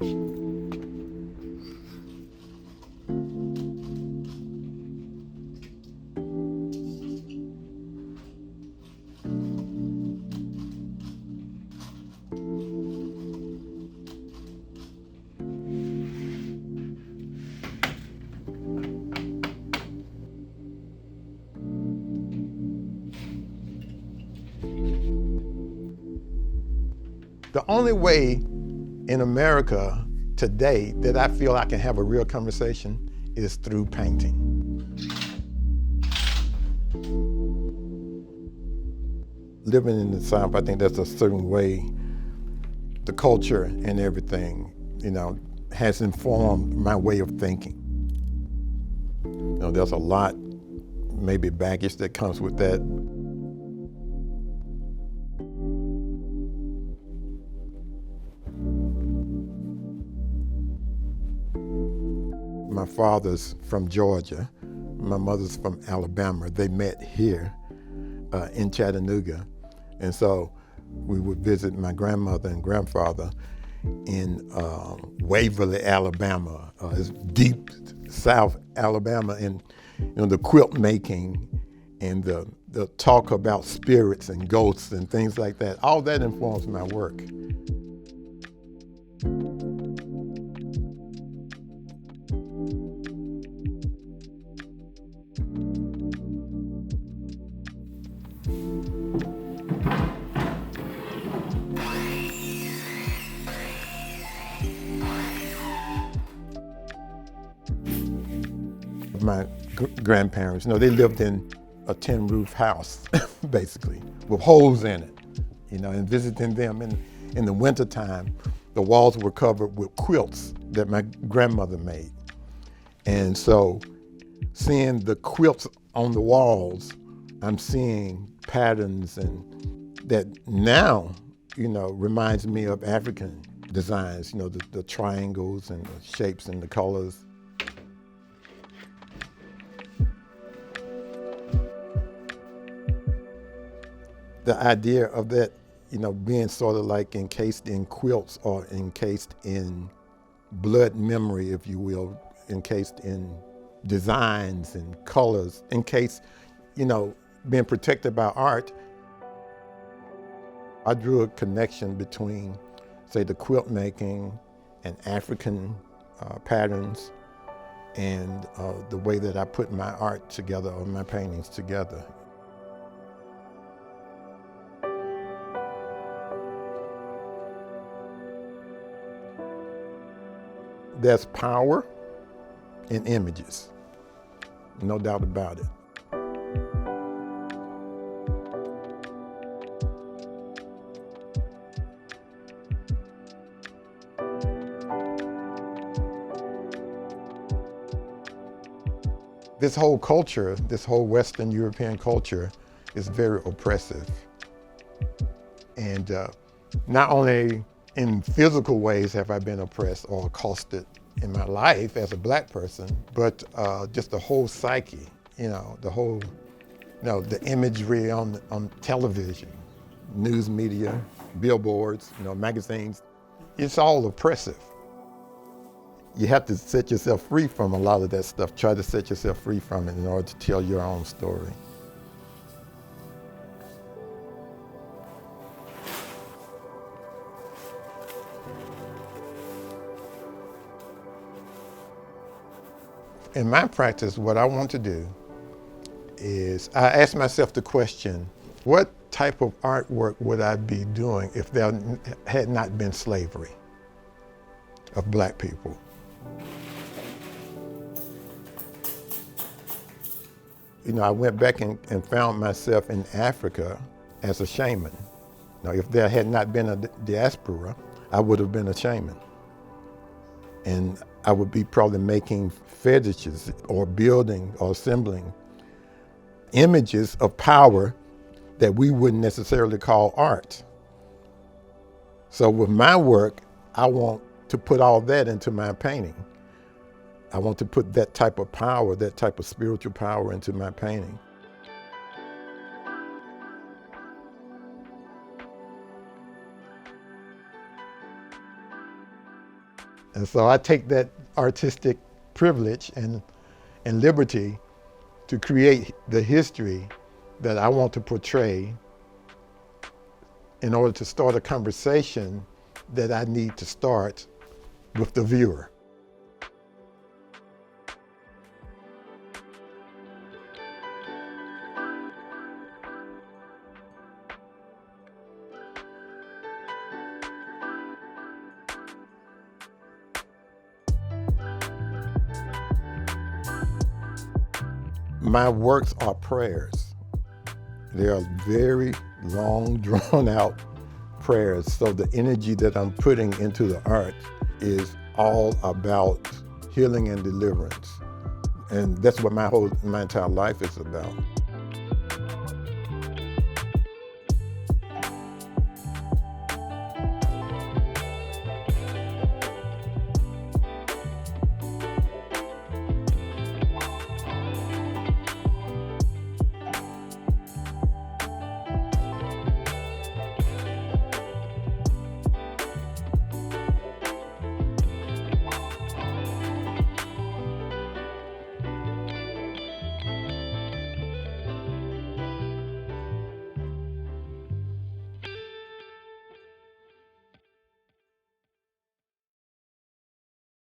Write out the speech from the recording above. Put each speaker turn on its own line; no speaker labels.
The only way in America today that I feel I can have a real conversation is through painting. Living in the South, I think there's a certain way the culture and everything, has informed my way of thinking. There's a lot, maybe baggage that comes with that. My father's from Georgia. My mother's from Alabama. They met here in Chattanooga. And so we would visit my grandmother and grandfather in Waverly, Alabama. It's deep South Alabama. And the quilt making and the talk about spirits and ghosts and things like that, all that informs my work. My grandparents, they lived in a tin roof house, basically, with holes in it, and visiting them in the wintertime, the walls were covered with quilts that my grandmother made. And so seeing the quilts on the walls, I'm seeing patterns and that now, reminds me of African designs, the triangles and the shapes and the colors. The idea of that, being sort of like encased in quilts or encased in blood memory, if you will, encased in designs and colors, encased, being protected by art. I drew a connection between, say, the quilt making and African patterns and the way that I put my art together or my paintings together. There's power in images, no doubt about it. This whole culture, this whole Western European culture is very oppressive. And not only in physical ways have I been oppressed or accosted in my life as a black person, but just the whole psyche, the imagery on television, news media, billboards, magazines, it's all oppressive. You have to set yourself free from a lot of that stuff. Try to set yourself free from it in order to tell your own story. In my practice, what I want to do is I ask myself the question, what type of artwork would I be doing if there had not been slavery of black people? I went back and found myself in Africa as a shaman. Now, if there had not been a diaspora, I would have been a shaman. And I would be probably making fetishes or building or assembling images of power that we wouldn't necessarily call art. So with my work, I want to put all that into my painting. I want to put that type of power, that type of spiritual power into my painting. And so I take that artistic privilege and liberty to create the history that I want to portray in order to start a conversation that I need to start with the viewer. My works are prayers. They are very long, drawn out prayers. So the energy that I'm putting into the art is all about healing and deliverance. And that's what my entire life is about.